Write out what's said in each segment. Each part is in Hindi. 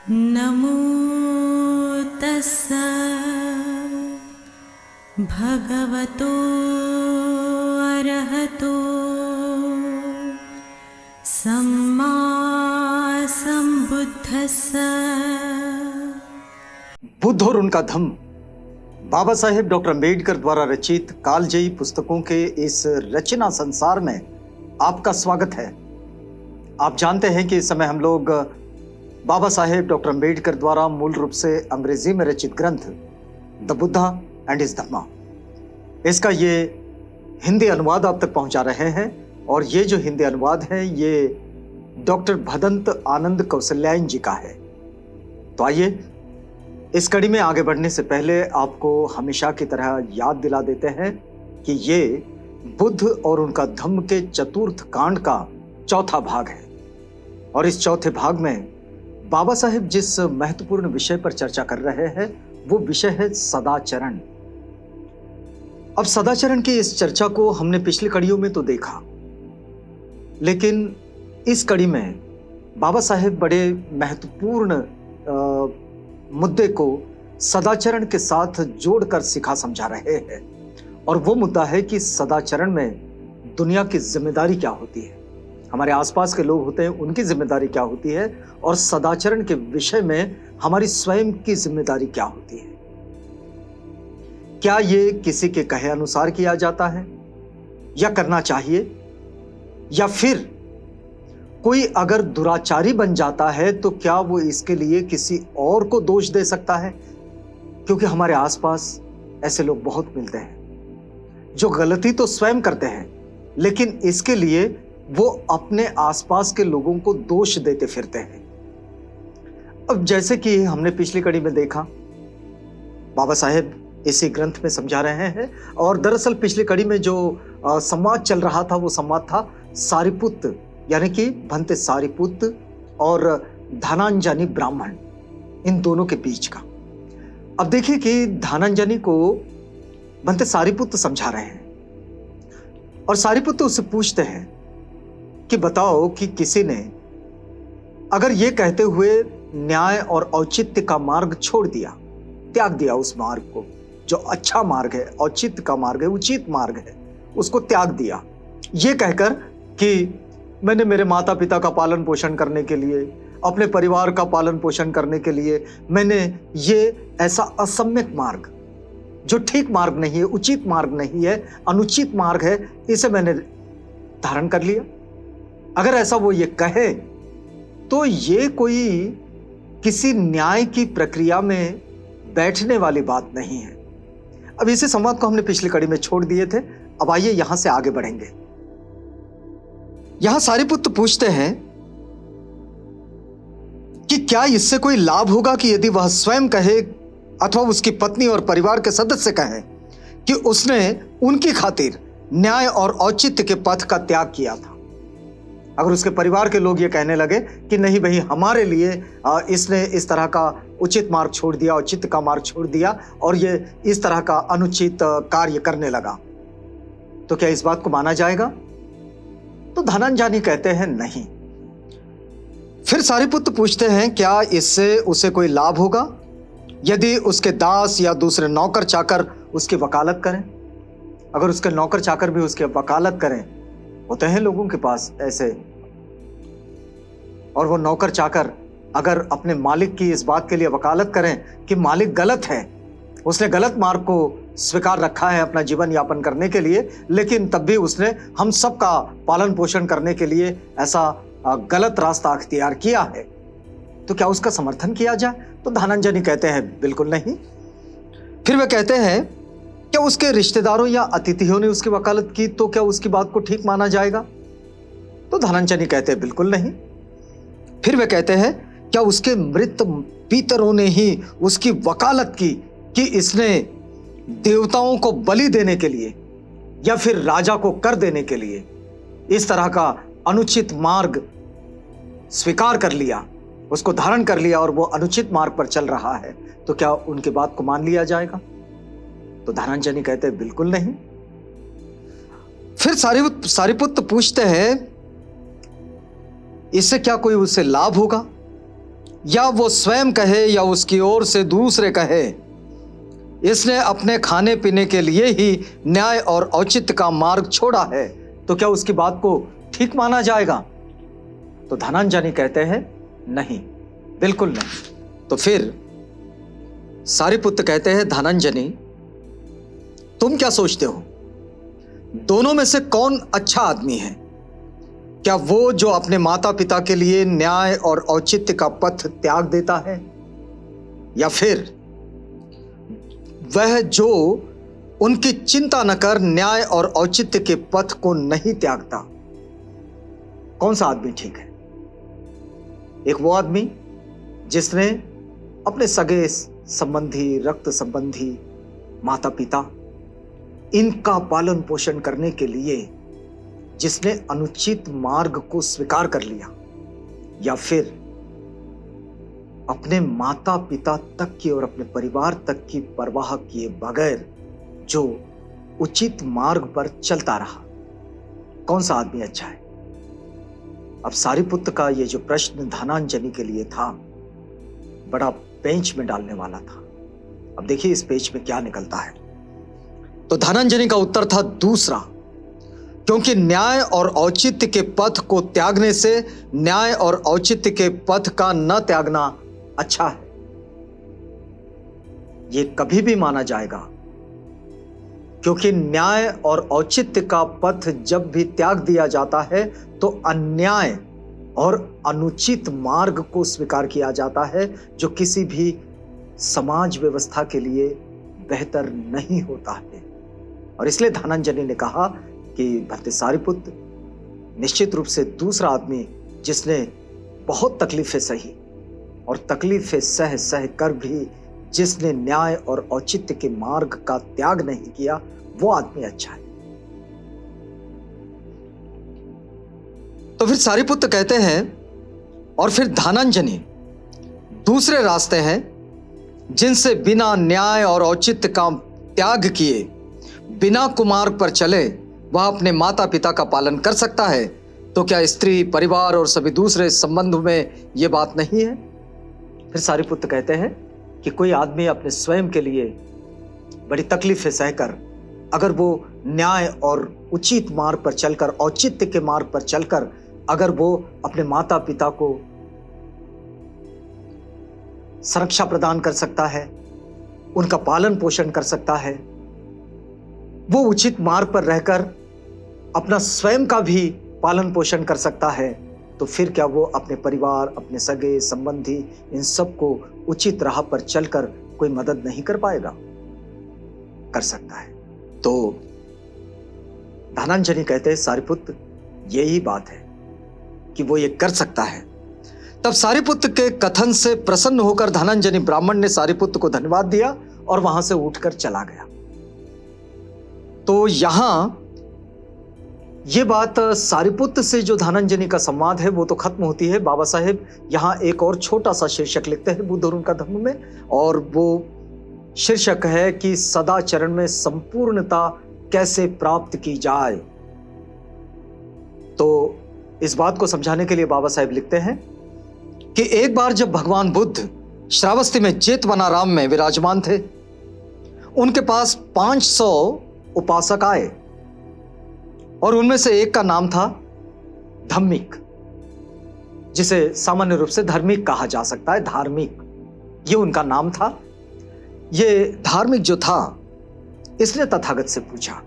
नमो तस्स भगवतो अरहतो सम्मा सम्बुद्धस्स। बुद्ध और उनका धम्म बाबा साहेब डॉक्टर अम्बेडकर द्वारा रचित कालजयी पुस्तकों के इस रचना संसार में आपका स्वागत है। आप जानते हैं कि इस समय हम लोग बाबा साहेब डॉक्टर अम्बेडकर द्वारा मूल रूप से अंग्रेजी में रचित ग्रंथ द बुद्धा एंड हिज धम्मा, इसका ये हिंदी अनुवाद आप तक पहुंचा रहे हैं। और ये जो हिंदी अनुवाद है ये डॉक्टर भदंत आनंद कौशल्यायन जी का है। तो आइए इस कड़ी में आगे बढ़ने से पहले आपको हमेशा की तरह याद दिला देते हैं कि ये बुद्ध और उनका धम्म के चतुर्थ कांड का चौथा भाग है। और इस चौथे भाग में बाबा साहेब जिस महत्वपूर्ण विषय पर चर्चा कर रहे हैं वो विषय है सदाचरण। अब सदाचरण की इस चर्चा को हमने पिछली कड़ियों में तो देखा, लेकिन इस कड़ी में बाबा साहेब बड़े महत्वपूर्ण मुद्दे को सदाचरण के साथ जोड़कर सिखा समझा रहे हैं। और वो मुद्दा है कि सदाचरण में दुनिया की जिम्मेदारी क्या होती है, हमारे आसपास के लोग होते हैं उनकी जिम्मेदारी क्या होती है, और सदाचरण के विषय में हमारी स्वयं की जिम्मेदारी क्या होती है। क्या ये किसी के कहे अनुसार किया जाता है या करना चाहिए, या फिर कोई अगर दुराचारी बन जाता है तो क्या वो इसके लिए किसी और को दोष दे सकता है? क्योंकि हमारे आसपास ऐसे लोग बहुत मिलते हैं जो गलती तो स्वयं करते हैं, लेकिन इसके लिए वो अपने आसपास के लोगों को दोष देते फिरते हैं। अब जैसे कि हमने पिछली कड़ी में देखा, बाबा साहेब इसी ग्रंथ में समझा रहे हैं। और दरअसल पिछली कड़ी में जो संवाद चल रहा था वो संवाद था सारिपुत्त यानी कि भंते सारिपुत्त और धनांजनी ब्राह्मण, इन दोनों के बीच का। अब देखिए कि धनांजनी को भंते सारिपुत्त समझा रहे हैं और सारिपुत्त उससे पूछते हैं कि बताओ कि किसी ने अगर ये कहते हुए न्याय और औचित्य का मार्ग छोड़ दिया, त्याग दिया उस मार्ग को जो अच्छा मार्ग है, औचित्य का मार्ग है, उचित मार्ग है, उसको त्याग दिया, ये कहकर कि मैंने मेरे माता पिता का पालन पोषण करने के लिए, अपने परिवार का पालन पोषण करने के लिए मैंने ये ऐसा असम्यक मार्ग जो ठीक मार्ग नहीं है, उचित मार्ग नहीं है, अनुचित मार्ग है, इसे मैंने धारण कर लिया। अगर ऐसा वो ये कहे तो ये कोई किसी न्याय की प्रक्रिया में बैठने वाली बात नहीं है। अब इसी संवाद को हमने पिछली कड़ी में छोड़ दिए थे। अब आइए यहां से आगे बढ़ेंगे। यहां सारिपुत्र पूछते हैं कि क्या इससे कोई लाभ होगा कि यदि वह स्वयं कहे अथवा उसकी पत्नी और परिवार के सदस्य कहें कि उसने उनकी खातिर न्याय और औचित्य के पथ का त्याग किया था। अगर उसके परिवार के लोग ये कहने लगे कि नहीं भाई, हमारे लिए इसने इस तरह का उचित मार्ग छोड़ दिया, औचित्य का मार्ग छोड़ दिया और ये इस तरह का अनुचित कार्य करने लगा, तो क्या इस बात को माना जाएगा? तो धनांजनी कहते हैं नहीं। फिर सारिपुत्र पूछते हैं क्या इससे उसे कोई लाभ होगा यदि उसके दास या दूसरे नौकर चाकर उसकी वकालत करें? अगर उसके नौकर चाकर भी उसकी वकालत करें, होते हैं लोगों के पास ऐसे, और वो नौकर चाकर अगर अपने मालिक की इस बात के लिए वकालत करें कि मालिक गलत है, उसने गलत मार्ग को स्वीकार रखा है अपना जीवन यापन करने के लिए, लेकिन तब भी उसने हम सब का पालन पोषण करने के लिए ऐसा गलत रास्ता अख्तियार किया है, तो क्या उसका समर्थन किया जाए? तो धनांजनी कहते हैं बिल्कुल नहीं। फिर वे कहते हैं क्या उसके रिश्तेदारों या अतिथियों ने उसकी वकालत की तो क्या उसकी बात को ठीक माना जाएगा? तो धनांजनी कहते हैं बिल्कुल नहीं। फिर वे कहते हैं क्या उसके मृत पितरों ने ही उसकी वकालत की कि इसने देवताओं को बलि देने के लिए या फिर राजा को कर देने के लिए इस तरह का अनुचित मार्ग स्वीकार कर लिया, उसको धारण कर लिया और वो अनुचित मार्ग पर चल रहा है, तो क्या उनकी बात को मान लिया जाएगा? तो धनांजनी कहते हैं बिल्कुल नहीं। फिर सारिपुत्र पूछते हैं इससे क्या कोई उसे लाभ होगा या वो स्वयं कहे या उसकी ओर से दूसरे कहे, इसने अपने खाने पीने के लिए ही न्याय और औचित्य का मार्ग छोड़ा है, तो क्या उसकी बात को ठीक माना जाएगा? तो धनंजय कहते हैं नहीं, बिल्कुल नहीं। तो फिर सारिपुत्र कहते हैं धनंजय, तुम क्या सोचते हो, दोनों में से कौन अच्छा आदमी है? क्या वो जो अपने माता पिता के लिए न्याय और औचित्य का पथ त्याग देता है, या फिर वह जो उनकी चिंता न कर न्याय और औचित्य के पथ को नहीं त्यागता? कौन सा आदमी ठीक है? एक वो आदमी जिसने अपने सगे संबंधी, रक्त संबंधी, माता पिता, इनका पालन पोषण करने के लिए जिसने अनुचित मार्ग को स्वीकार कर लिया, या फिर अपने माता पिता तक की और अपने परिवार तक की परवाह किए बगैर जो उचित मार्ग पर चलता रहा? कौन सा आदमी अच्छा है? अब सारिपुत्र का ये जो प्रश्न धनंजय के लिए था, बड़ा पेंच में डालने वाला था। अब देखिए इस पेंच में क्या निकलता है। तो धनंजय का उत्तर था दूसरा, क्योंकि न्याय और औचित्य के पथ को त्यागने से न्याय और औचित्य के पथ का न त्यागना अच्छा है। यह कभी भी माना जाएगा, क्योंकि न्याय और औचित्य का पथ जब भी त्याग दिया जाता है तो अन्याय और अनुचित मार्ग को स्वीकार किया जाता है, जो किसी भी समाज व्यवस्था के लिए बेहतर नहीं होता है। और इसलिए धनंजय ने कहा कि भट्ट सारिपुत्र निश्चित रूप से दूसरा आदमी जिसने बहुत तकलीफें सही और तकलीफें सह सह कर भी जिसने न्याय और औचित्य के मार्ग का त्याग नहीं किया, वो आदमी अच्छा है। तो फिर सारिपुत्र कहते हैं, और फिर धनंजय दूसरे रास्ते हैं जिनसे बिना न्याय और औचित्य का त्याग किए, बिना कुमार्ग पर चले, वह अपने माता पिता का पालन कर सकता है। तो क्या स्त्री, परिवार और सभी दूसरे संबंधों में यह बात नहीं है? फिर सारिपुत्र कहते हैं कि कोई आदमी अपने स्वयं के लिए बड़ी तकलीफें सहकर अगर वो न्याय और उचित मार्ग पर चलकर, औचित्य के मार्ग पर चलकर अगर वो अपने माता पिता को सुरक्षा प्रदान कर सकता है, उनका पालन पोषण कर सकता है, वो उचित मार्ग पर रहकर अपना स्वयं का भी पालन पोषण कर सकता है, तो फिर क्या वो अपने परिवार, अपने सगे संबंधी, इन सबको उचित राह पर चलकर कोई मदद नहीं कर पाएगा? कर सकता है। तो धनंजय कहते हैं सारिपुत्र यही बात है कि वो ये कर सकता है। तब सारिपुत्र के कथन से प्रसन्न होकर धनंजय ब्राह्मण ने सारिपुत्र को धन्यवाद दिया और वहां से उठकर चला गया। तो यहां ये बात सारिपुत्र से जो धनंजय का संवाद है वो तो खत्म होती है। बाबा साहेब यहां एक और छोटा सा शीर्षक लिखते हैं बुद्ध और उनका धर्म में, और वो शीर्षक है कि सदाचरण में संपूर्णता कैसे प्राप्त की जाए। तो इस बात को समझाने के लिए बाबा साहेब लिखते हैं कि एक बार जब भगवान बुद्ध श्रावस्ती में जेतवनाराम में विराजमान थे, उनके पास 500 उपासक आए और उनमें से एक का नाम था धम्मिक, जिसे सामान्य रूप से धार्मिक कहा जा सकता है। धार्मिक ये उनका नाम था। ये धार्मिक जो था इसने तथागत से पूछा।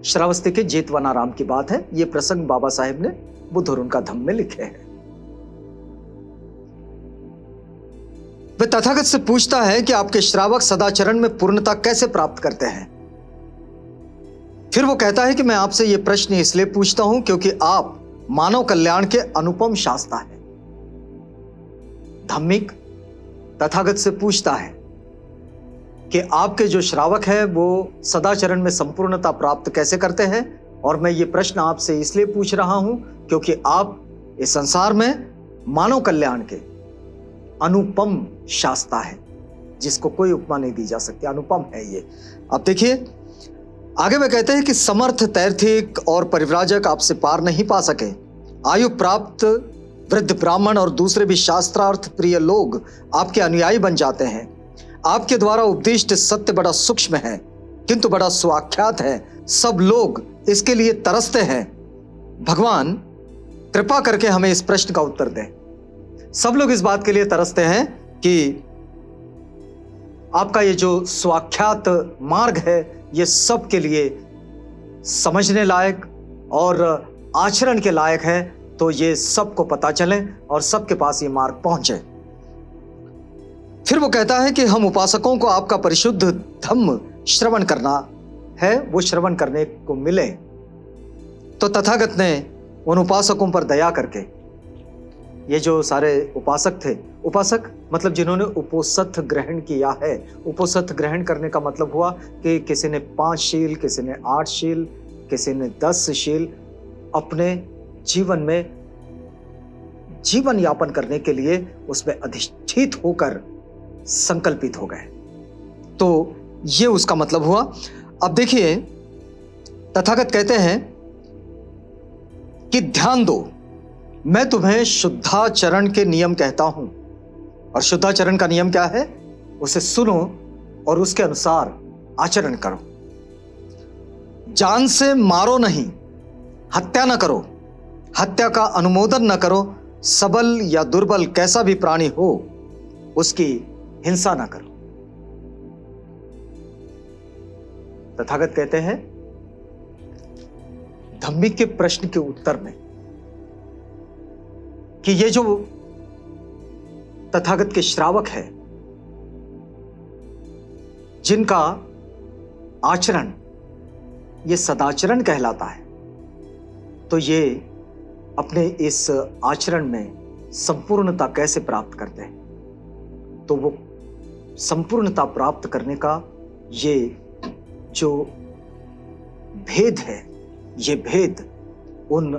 श्रावस्ती के जेतवनाराम की बात है, ये प्रसंग बाबा साहेब ने बुद्ध और उनका धम्म में लिखे हैं। वह तथागत से पूछता है कि आपके श्रावक सदाचरण में पूर्णता कैसे प्राप्त करते हैं। फिर वो कहता है कि मैं आपसे यह प्रश्न इसलिए पूछता हूं क्योंकि आप मानव कल्याण के अनुपम शास्ता हैं। धम्मिक तथागत से पूछता है कि आपके जो श्रावक है वो सदाचरण में संपूर्णता प्राप्त कैसे करते हैं, और मैं ये प्रश्न आपसे इसलिए पूछ रहा हूं क्योंकि आप इस संसार में मानव कल्याण के अनुपम शास्ता है, जिसको कोई उपमा नहीं दी जा सकती, अनुपम है ये। अब देखिए आगे वे कहते हैं कि समर्थ तैर्थिक और परिव्राजक आपसे पार नहीं पा सके, आयु प्राप्त वृद्ध ब्राह्मण और दूसरे भी शास्त्रार्थ प्रिय लोग आपके अनुयायी बन जाते हैं। आपके द्वारा उपदिष्ट सत्य बड़ा सूक्ष्म है किंतु बड़ा स्वाख्यात है। सब लोग इसके लिए तरसते हैं। भगवान कृपा करके हमें इस प्रश्न का उत्तर दें। सब लोग इस बात के लिए तरसते हैं कि आपका ये जो स्वाख्यात मार्ग है ये सब के लिए समझने लायक और आचरण के लायक है, तो ये सबको पता चले और सबके पास ये मार्ग पहुंचे। फिर वो कहता है कि हम उपासकों को आपका परिशुद्ध धम्म श्रवण करना है, वो श्रवण करने को मिले। तो तथागत ने उन उपासकों पर दया करके, ये जो सारे उपासक थे, उपासक मतलब जिन्होंने उपोसथ ग्रहण किया है। उपोसथ ग्रहण करने का मतलब हुआ कि किसी ने 5 शील, किसी ने 8 शील, किसी ने 10 शील अपने जीवन में जीवन यापन करने के लिए उसमें अधिष्ठित होकर संकल्पित हो गए। तो ये उसका मतलब हुआ। अब देखिए तथागत कहते हैं कि ध्यान दो, मैं तुम्हें शुद्धाचरण के नियम कहता हूं। और शुद्धाचरण का नियम क्या है? उसे सुनो और उसके अनुसार आचरण करो। जान से मारो नहीं, हत्या न करो, हत्या का अनुमोदन न करो, सबल या दुर्बल कैसा भी प्राणी हो उसकी हिंसा न करो। तथागत कहते हैं धम्मिक के प्रश्न के उत्तर में कि ये जो तथागत के श्रावक है, जिनका आचरण ये सदाचरण कहलाता है, तो ये अपने इस आचरण में संपूर्णता कैसे प्राप्त करते हैं? तो वो संपूर्णता प्राप्त करने का ये जो भेद है, ये भेद उन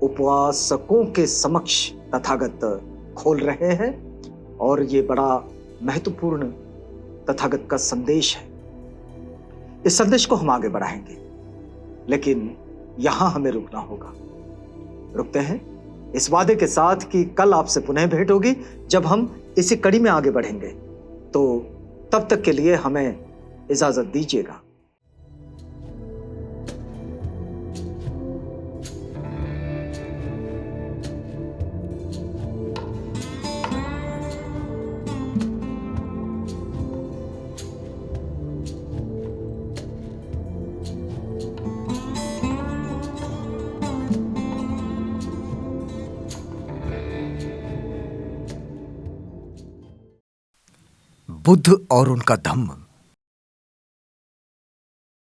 उपासकों के समक्ष तथागत खोल रहे हैं। और ये बड़ा महत्वपूर्ण तथागत का संदेश है। इस संदेश को हम आगे बढ़ाएंगे, लेकिन यहां हमें रुकना होगा। रुकते हैं इस वादे के साथ कि कल आपसे पुनः भेंट होगी जब हम इसी कड़ी में आगे बढ़ेंगे। तो तब तक के लिए हमें इजाजत दीजिएगा। बुद्ध और उनका धम्म।